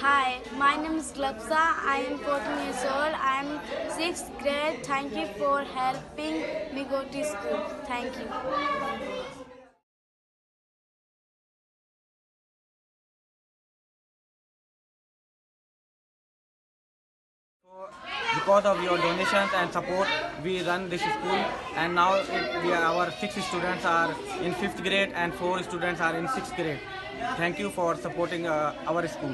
Hi, my name is Glapsa. I am 14 years old. I am 6th grade. Thank you for helping me go to school. Thank you. Because of your donations and support, we run this school, and now our 6 students are in 5th grade and 4 students are in 6th grade. Thank you for supporting our school.